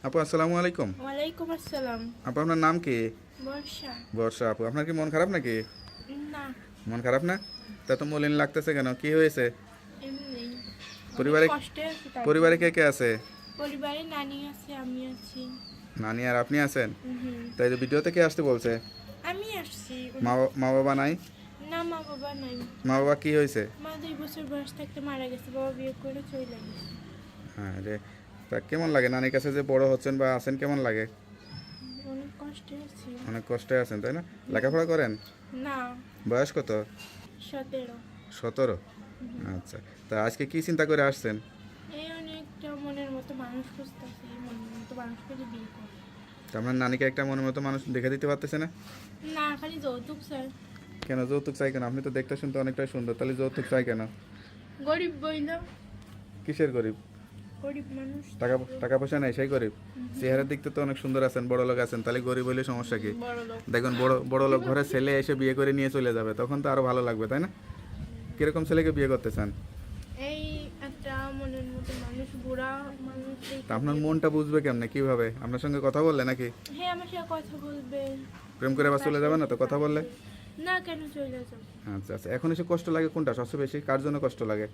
আপু আসসালামু আলাইকুম। ওয়ালাইকুম আসসালাম। আপু আপনার নাম কি? বর্ষা। বর্ষা আপু, আপনার কি মন খারাপ নাকি? না, মন খারাপ না? তা তো মলিন লাগতেছে কেন, কি হয়েছে? এমনি অনেক পরিবারে কষ্টে আছি তার পরিবারে জন্য। কে কে আছে? পরিবারে নানি আছে, আমি আছি। নানি আর আপনি আছেন? হুম, তাই যে ভিডিওতে কে আসতে বলছে? আমি আসছি। মা বাবা নাই? না, মা বাবা নাই। মা বাবা কি হয়েছে? মা 2 বছর বয়স থাকতে মারা গেছে, বাবা বিয়ে করে চলে গেছে। হ্যাঁ রে। তা কেমন লাগে নানির কাছে যে বড় হচ্ছেন বা আছেন, কেমন লাগে? অনেক কষ্টে আছি। অনেক কষ্টে আছেন তাই না? লেখাপড়া করেন? না, বয়স কত? 17। 17? আচ্ছা। তা আজকে কি চিন্তা করে আসছেন? এই অনেকটা মনের মতো মানুষ খুঁজতেছি, মনের মতো মানুষ খুঁজে বিয়ে করে। তা আপনার নানিকে একটা মনের মতো মানুষ দেখে দিতে পারতেছে না? না, খালি যৌতুক স্যার। কেন যৌতুক চাই কেন? আপনি তো দেখতে শুনতে অনেকটাই সুন্দর, তাহলে যৌতুক চাই কেন? গরিব বইল, কিসের গরিব? গরিব মানুষ। টাকা টাকা পয়সা নেই সেই গরিব? চেহারার দিক থেকে তো অনেক সুন্দর আছেন, বড় লোক আছেন, তাহলে গরিব হইলে সমস্যা কি? বড় লোক। দেখুন বড় বড় লোক ঘরে ছেলে এসে বিয়ে করে নিয়ে চলে যাবে, তখন তো আরো ভালো লাগবে তাই না? কিরকম ছেলেকে বিয়ে করতে চান? এই একটা মনের মতো মানুষ, বুড়া মানুষ। তা আপনার মনটা বুঝবে কেমনে, কিভাবে? আপনার সঙ্গে কথা বললে নাকি? হ্যাঁ, আমার সাথে কথা বলবে। প্রেম করে আবার চলে যাবে না তো কথা বললে? না, কেন চলে যাবো? আচ্ছা আচ্ছা, এখন এসে কষ্ট লাগে কোনটা সবচেয়ে বেশি, কার জন্য কষ্ট লাগে?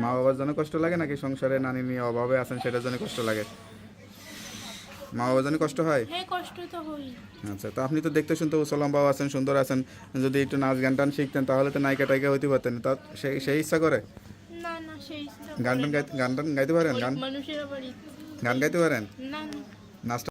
মা বাবার জন্য কষ্ট লাগে নাকি সংসারে নানি নিয়ে অভাবে আছেন সেটার জন্য কষ্ট লাগে? মা বাবার জন্য কষ্ট হয়? হ্যাঁ, কষ্ট তো হই। আচ্ছা, তো আপনি তো দেখতে শুনতে লম্বাও আছেন, সুন্দর আছেন, যদি একটু নাচ গান টান শিখতেন তাহলে তো নায়িকা টাইকা হইতে পারতেন, তা সেই সেই ইচ্ছা করে? না না, সেই ইচ্ছা গান করে টান না। গাইতে গান টান গাইতে পারেন? গরিব গান মানুষের আবার গান গাইতে পারেন? না না।